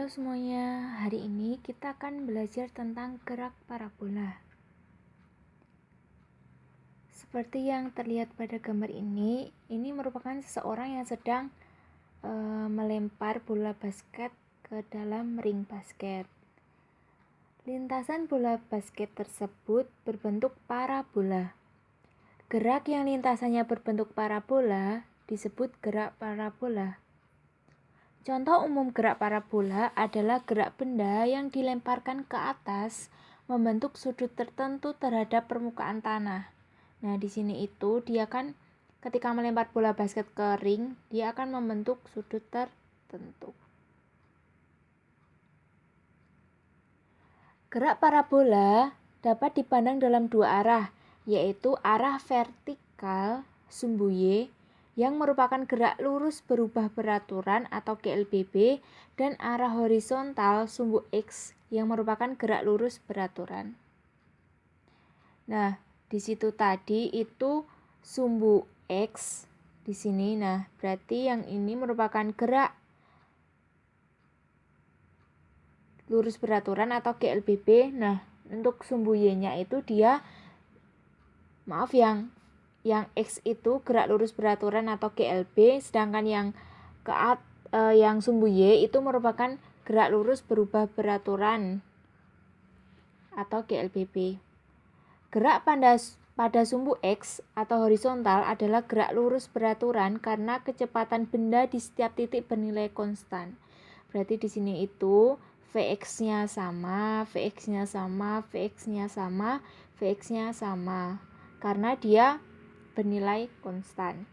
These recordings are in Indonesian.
Halo semuanya, hari ini kita akan belajar tentang gerak parabola. Seperti yang terlihat pada gambar ini merupakan seseorang yang sedang melempar bola basket ke dalam ring basket. Lintasan bola basket tersebut berbentuk parabola. Gerak yang lintasannya berbentuk parabola disebut gerak parabola. Contoh umum gerak parabola adalah gerak benda yang dilemparkan ke atas membentuk sudut tertentu terhadap permukaan tanah. Nah, di sini itu dia kan ketika melempar bola basket ke ring, dia akan membentuk sudut tertentu. Gerak parabola dapat dipandang dalam dua arah, yaitu arah vertikal sumbu Y yang merupakan gerak lurus berubah beraturan atau GLBB dan arah horizontal sumbu X yang merupakan gerak lurus beraturan. Nah, di situ tadi itu sumbu X di sini. Nah, berarti yang ini merupakan gerak lurus beraturan atau GLBB. Nah, untuk sumbu Y-nya itu dia yang X itu gerak lurus beraturan atau GLB, sedangkan yang sumbu Y itu merupakan gerak lurus berubah beraturan atau GLBB. Gerak pada sumbu X atau horizontal adalah gerak lurus beraturan karena kecepatan benda di setiap titik bernilai konstan. Berarti di sini itu Vx-nya sama, Vx-nya sama, Vx-nya sama, Vx-nya sama. Karena dia bernilai konstan.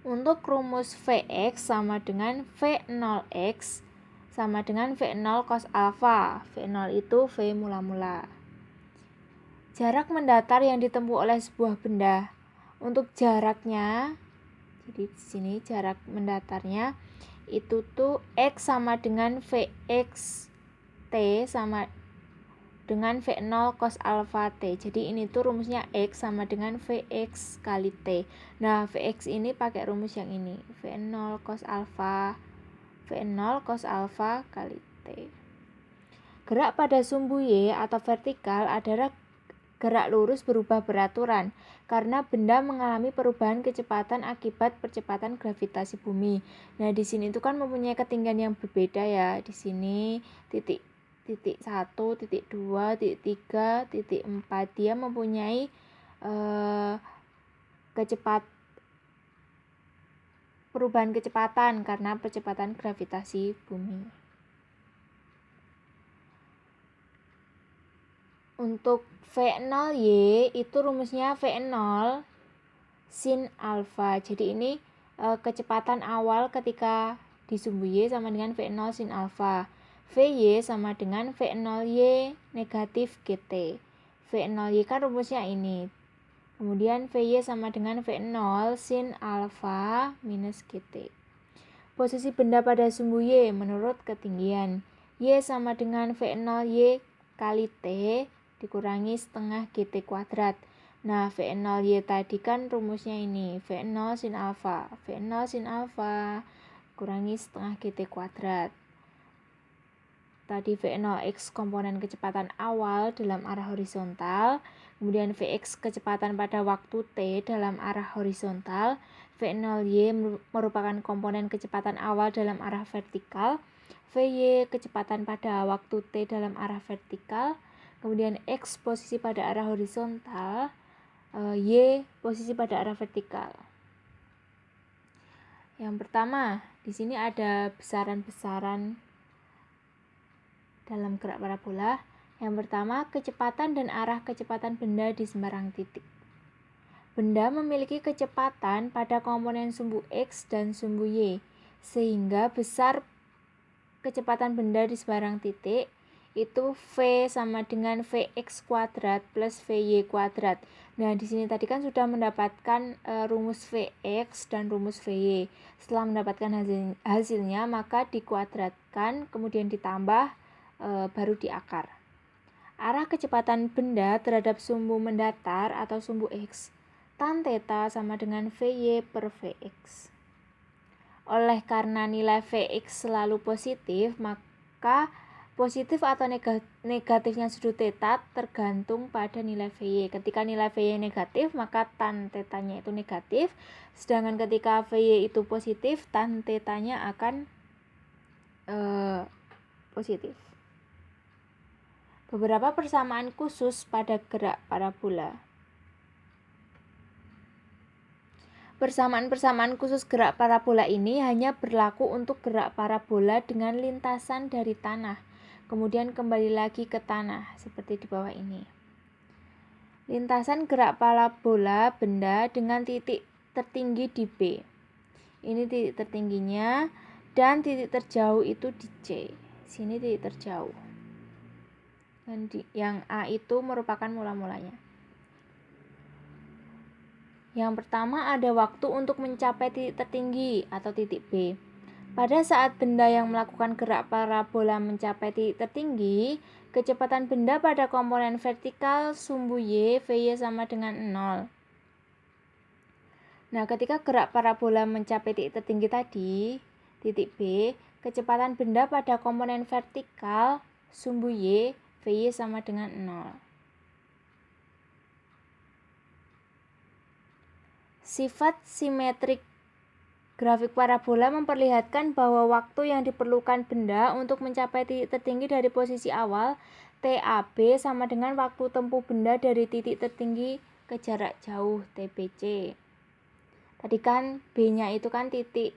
Untuk rumus Vx sama dengan V0x sama dengan V0 cos alpha. V0 itu V mula-mula. Jarak mendatar yang ditempuh oleh sebuah benda. Untuk jaraknya, jadi di sini jarak mendatarnya itu tuh X sama dengan Vx T sama dengan V0 cos alpha T. Jadi ini tuh rumusnya X sama dengan Vx kali T. Nah, Vx ini pakai rumus yang ini. V0 cos alpha kali T. Gerak pada sumbu Y atau vertikal adalah gerak lurus berubah beraturan karena benda mengalami perubahan kecepatan akibat percepatan gravitasi bumi. Nah, di sini itu kan mempunyai ketinggian yang berbeda ya. Di sini titik 1, titik 2, titik 3, titik 4 dia mempunyai perubahan kecepatan karena percepatan gravitasi bumi. Untuk V0Y itu rumusnya V0 sin alpha. Jadi ini kecepatan awal ketika di sumbu Y sama dengan V0 sin alpha. Vy sama dengan V0Y negatif GT. V0Y kan rumusnya ini. Kemudian Vy sama dengan V0 sin alpha minus GT. Posisi benda pada sumbu Y menurut ketinggian. Y sama dengan V0Y kali T dikurangi setengah GT kuadrat. Nah, V0Y tadi kan rumusnya ini. V0 sin alpha kurangi setengah GT kuadrat. Tadi V0x komponen kecepatan awal dalam arah horizontal, kemudian Vx kecepatan pada waktu T dalam arah horizontal, V0y merupakan komponen kecepatan awal dalam arah vertikal, Vy kecepatan pada waktu T dalam arah vertikal, kemudian X posisi pada arah horizontal, Y posisi pada arah vertikal. Yang pertama, di sini ada besaran-besaran dalam gerak parabola. Yang pertama, kecepatan dan arah kecepatan benda di sembarang titik. Benda memiliki kecepatan pada komponen sumbu X dan sumbu Y, sehingga besar kecepatan benda di sembarang titik itu V sama dengan Vx kuadrat plus Vy kuadrat. Nah, di sini tadi kan sudah mendapatkan rumus Vx dan rumus Vy. Setelah mendapatkan hasilnya, maka dikuadratkan, kemudian ditambah baru diakar. Arah kecepatan benda terhadap sumbu mendatar atau sumbu X tan theta sama dengan Vy per Vx. Oleh karena nilai Vx selalu positif, maka positif atau negatifnya sudut theta tergantung pada nilai Vy. Ketika nilai Vy negatif, maka tan tetanya itu negatif. Sedangkan ketika Vy itu positif, tan tetanya akan positif. Beberapa persamaan khusus pada gerak parabola. Persamaan-persamaan khusus gerak parabola ini hanya berlaku untuk gerak parabola dengan lintasan dari tanah, kemudian kembali lagi ke tanah, seperti di bawah ini. Lintasan gerak parabola benda dengan titik tertinggi di B. Ini titik tertingginya, dan titik terjauh itu di C. Sini titik terjauh. Dan yang A itu merupakan mula-mulanya. Yang pertama ada waktu untuk mencapai titik tertinggi atau titik B. Pada saat benda yang melakukan gerak parabola mencapai titik tertinggi, kecepatan benda pada komponen vertikal sumbu Y, Vy sama dengan 0. Nah, ketika gerak parabola mencapai titik tertinggi tadi, titik B, kecepatan benda pada komponen vertikal sumbu Y, Vy sama dengan 0. Sifat simetrik grafik parabola memperlihatkan bahwa waktu yang diperlukan benda untuk mencapai titik tertinggi dari posisi awal TAB sama dengan waktu tempuh benda dari titik tertinggi ke jarak jauh TBC. Tadi kan B-nya itu kan titik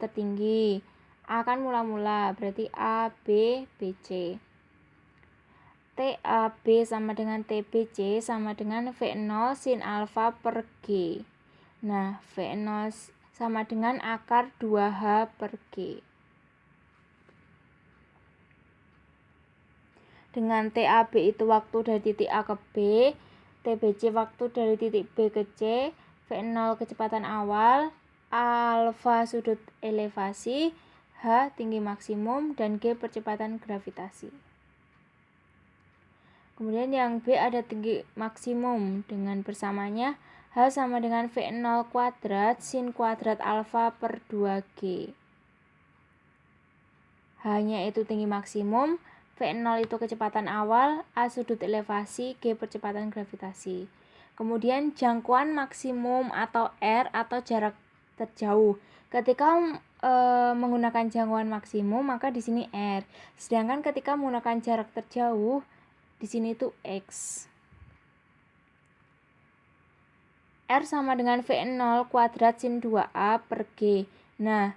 tertinggi, A kan mula-mula, berarti A, B, BC. TAB sama dengan TBC sama dengan V0 sin alfa per G. Nah, V0 sama dengan akar 2H per G. Dengan TAB itu waktu dari titik A ke B, TBC waktu dari titik B ke C, V0 kecepatan awal, alfa sudut elevasi, H tinggi maksimum, dan G percepatan gravitasi. Kemudian yang B ada tinggi maksimum dengan bersamanya H sama dengan V0 kuadrat sin kuadrat alfa per 2G. H-nya itu tinggi maksimum, V0 itu kecepatan awal, A sudut elevasi, G percepatan gravitasi. Kemudian jangkauan maksimum atau R atau jarak terjauh. Ketika menggunakan jangkauan maksimum, maka di sini R. Sedangkan ketika menggunakan jarak terjauh, di sini itu X. R sama dengan V0 kuadrat sin 2A per G. Nah,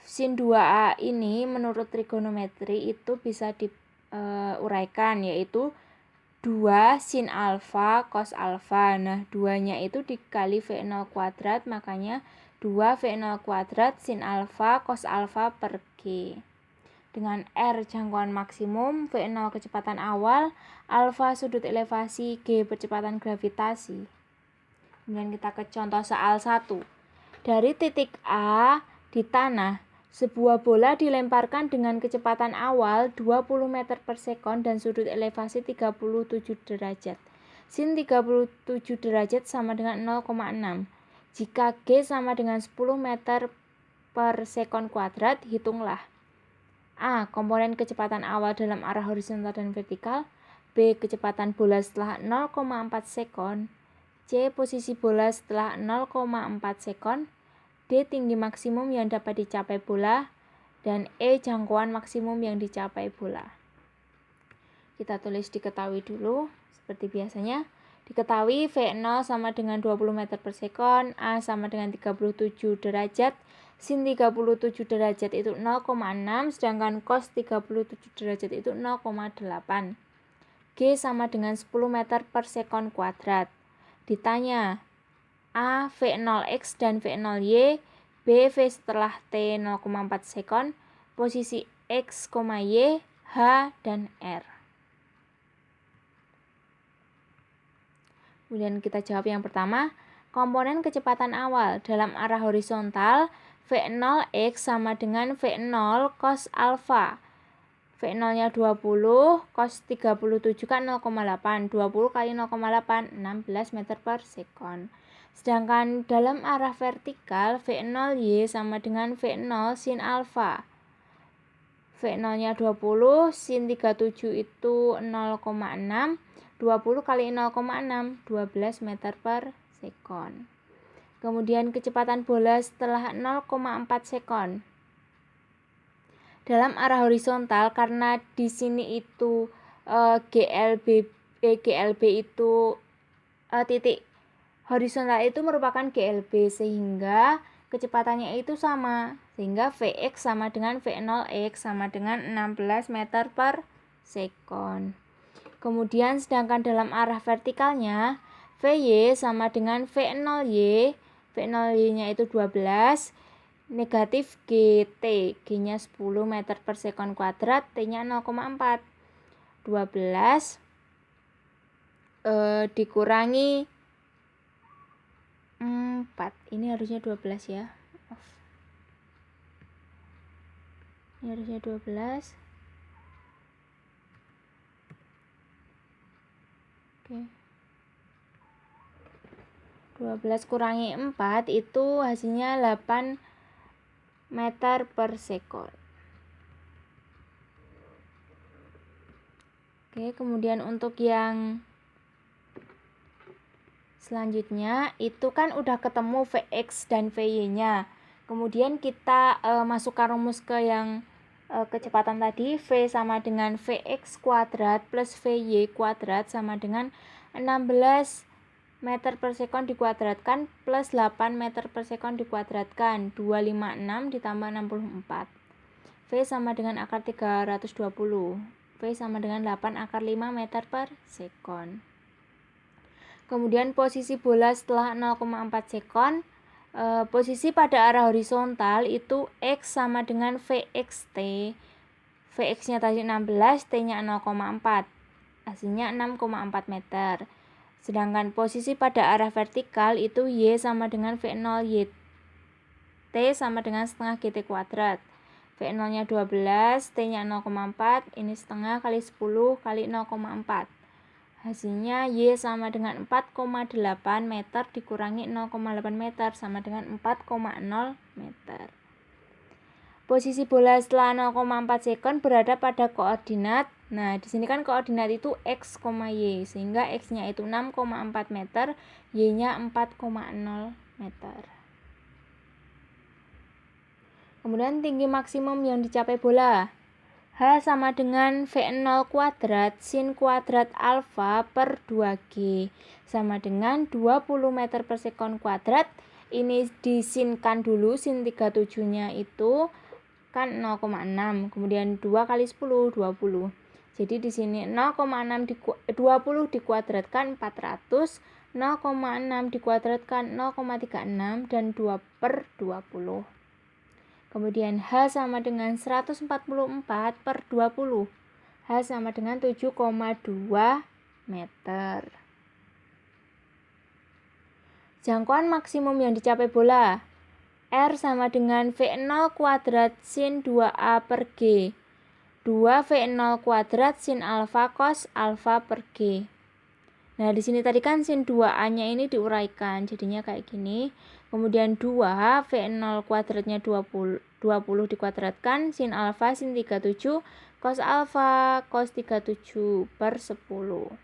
sin 2A ini menurut trigonometri itu bisa diuraikan, yaitu 2 sin alfa cos alfa. Nah, 2-nya itu dikali V0 kuadrat, makanya 2 V0 kuadrat sin alfa cos alfa per G. Dengan R jangkauan maksimum, V0 kecepatan awal, alfa sudut elevasi, G percepatan gravitasi. Kemudian kita ke contoh soal 1. Dari titik A di tanah, sebuah bola dilemparkan dengan kecepatan awal 20 meter per sekon dan sudut elevasi 37 derajat. Sin 37 derajat sama dengan 0,6. Jika G sama dengan 10 meter per sekon kuadrat, hitunglah. A. Komponen kecepatan awal dalam arah horizontal dan vertikal. B. Kecepatan bola setelah 0,4 sekon. C. Posisi bola setelah 0,4 sekon. D. Tinggi maksimum yang dapat dicapai bola. Dan E. Jangkauan maksimum yang dicapai bola. Kita tulis diketahui dulu, seperti biasanya. Diketahui V0 sama dengan 20 meter per sekon, A sama dengan 37 derajat, sin 37 derajat itu 0,6, sedangkan cos 37 derajat itu 0,8. G sama dengan 10 meter per sekon kuadrat. Ditanya, A, V0X dan V0Y, B, V setelah T 0,4 sekon, posisi X, Y, H, dan R. Kemudian kita jawab yang pertama, komponen kecepatan awal dalam arah horizontal, V0X sama dengan V0 cos alfa. V0-nya 20, cos 37 kan 0,8. 20 kali 0,8, 16 meter per sekon. Sedangkan dalam arah vertikal V0Y sama dengan V0 sin alfa. V0-nya 20, sin 37 itu 0,6. 20 kali 0,6, 12 meter per sekon. Kemudian kecepatan bola setelah 0,4 sekon. Dalam arah horizontal, karena di sini itu GLB itu titik horizontal itu merupakan GLB, sehingga kecepatannya itu sama, sehingga Vx sama dengan V0x sama dengan 16 meter per sekon. Kemudian sedangkan dalam arah vertikalnya Vy sama dengan V0y, V0y-nya itu 12, negatif GT, G-nya 10 meter per sekon kuadrat, T-nya 0,4. 12 dikurangi 4. Ini harusnya 12 ya. Maaf. Ini harusnya 12. Oke. 12 kurangi 4 itu hasilnya 8 meter per sekon. Oke, kemudian untuk yang selanjutnya itu kan udah ketemu Vx dan Vy-nya. Kemudian kita masukkan rumus ke yang kecepatan tadi. V sama dengan Vx kuadrat plus Vy kuadrat sama dengan 16 meter per sekon dikuadratkan plus 8 meter per sekon dikuadratkan. 256 ditambah 64. V sama dengan akar 320. V sama dengan 8 akar 5 meter per sekon. Kemudian posisi bola setelah 0,4 sekon, posisi pada arah horizontal itu X sama dengan Vxt. Vx-nya tadi 16, T-nya 0,4. Hasilnya 6,4 meter. Sedangkan posisi pada arah vertikal itu Y sama dengan V0Y. T sama dengan setengah GT kuadrat. V0-nya 12, T-nya 0,4, ini setengah kali 10 kali 0,4. Hasilnya Y sama dengan 4,8 meter dikurangi 0,8 meter sama dengan 4,0 meter. Posisi bola setelah 0,4 sekon berada pada koordinat. Nah, di sini kan koordinat itu X, Y, sehingga X-nya itu 6,4 meter, Y-nya 4,0 meter. Kemudian tinggi maksimum yang dicapai bola. H sama dengan V0 kuadrat sin kuadrat alfa per 2G sama dengan 20 meter per sekon kuadrat. Ini disinkan dulu, sin 37-nya itu kan 0,6. Kemudian 2 kali 10, 20. Jadi di sini 0,6 20 dikuadratkan 400, 0,6 dikuadratkan 0,36 dan 2 per 20. Kemudian H sama dengan 144 per 20. H sama dengan 7,2 meter. Jangkauan maksimum yang dicapai bola. R sama dengan V0 kuadrat sin 2A per G. 2 V0 kuadrat sin alfa cos alfa per G. Nah, di sini tadi kan sin 2A-nya ini diuraikan, jadinya kayak gini. Kemudian 2 V0 kuadratnya 20 dikuadratkan sin alfa sin 37 cos alfa cos 37 per 10. 2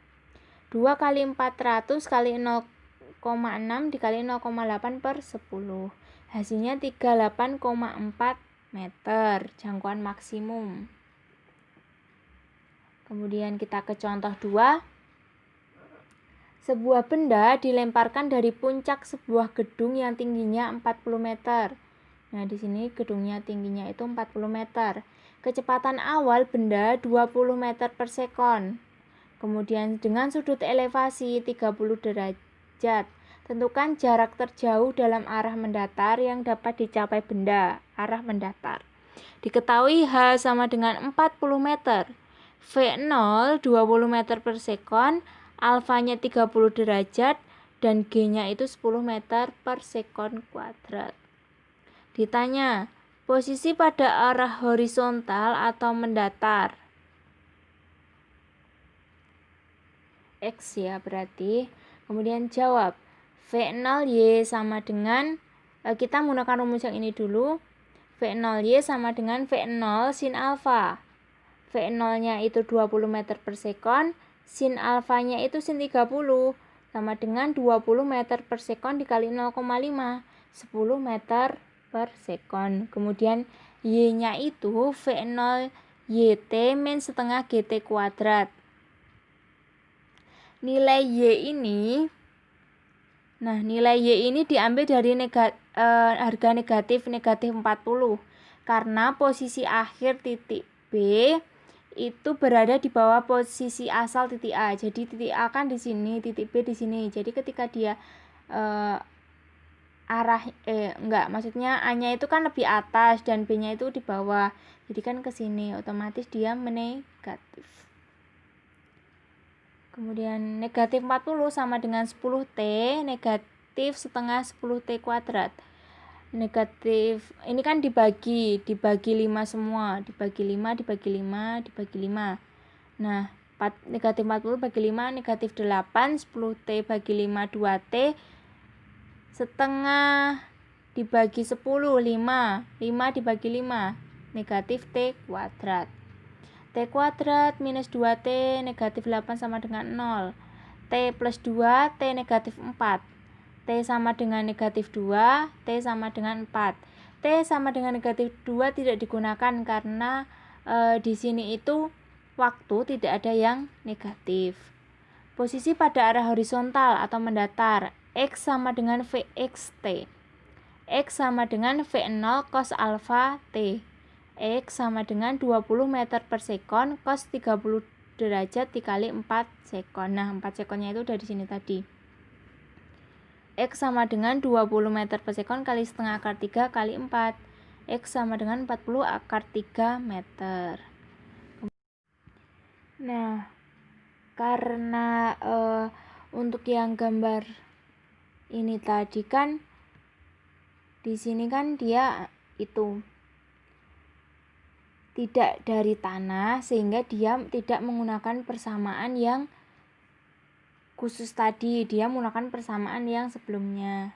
kali 400 kali 0,6 dikali 0,8 per 10. Hasilnya 38,4 meter, jangkauan maksimum. Kemudian kita ke contoh 2. Sebuah benda dilemparkan dari puncak sebuah gedung yang tingginya 40 meter. Nah, di sini gedungnya tingginya itu 40 meter. Kecepatan awal benda 20 meter per sekon. Kemudian dengan sudut elevasi 30 derajat. Tentukan jarak terjauh dalam arah mendatar yang dapat dicapai benda, arah mendatar. Diketahui H sama dengan 40 meter. V0 20 meter per sekon, alfanya 30 derajat, dan G-nya itu 10 meter per sekon kuadrat. Ditanya, posisi pada arah horizontal atau mendatar? X ya berarti. Kemudian jawab, V0Y sama dengan, kita menggunakan rumus yang ini dulu. V0Y sama dengan V0 sin alfa. V0-nya itu 20 meter per sekon, sin alfanya itu sin 30, sama dengan 20 meter per sekon dikali 0,5, 10 meter per sekon. Kemudian Y-nya itu V0 YT min setengah GT kuadrat. Nilai Y ini, nilai Y ini diambil dari harga negatif 40, karena posisi akhir titik B itu berada di bawah posisi asal titik A. Jadi titik A kan di sini, titik B di sini. Jadi ketika dia maksudnya A-nya itu kan lebih atas dan B-nya itu di bawah. Jadi kan ke sini, otomatis dia menegatif. Kemudian negatif 40 sama dengan 10T, negatif setengah 10T kuadrat. Negatif, ini kan dibagi 5 semua, dibagi 5. Nah, negatif 40 bagi 5, negatif 8, 10T bagi 5, 2T, setengah dibagi 10, 5 dibagi 5, negatif T kuadrat. T kuadrat minus 2T negatif 8 sama dengan 0. T plus 2, T negatif 4. T sama dengan negatif 2, T sama dengan 4. T sama dengan negatif 2 tidak digunakan karena di sini itu waktu tidak ada yang negatif. Posisi pada arah horizontal atau mendatar, X sama dengan VXT. X sama dengan V0 cos alfa T. X sama dengan 20 meter per sekon cos 30 derajat dikali 4 sekon. Nah, 4 sekonnya itu dari sini tadi. X sama dengan 20 meter per sekon kali setengah akar 3 kali 4. X sama dengan 40 akar 3 meter. Nah, karena untuk yang gambar ini tadi kan di sini kan dia itu tidak dari tanah, sehingga dia tidak menggunakan persamaan yang khusus tadi. Dia menggunakan persamaan yang sebelumnya,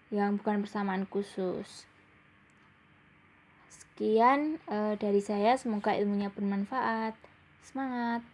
yang bukan persamaan khusus. Sekian dari saya, semoga ilmunya bermanfaat. Semangat!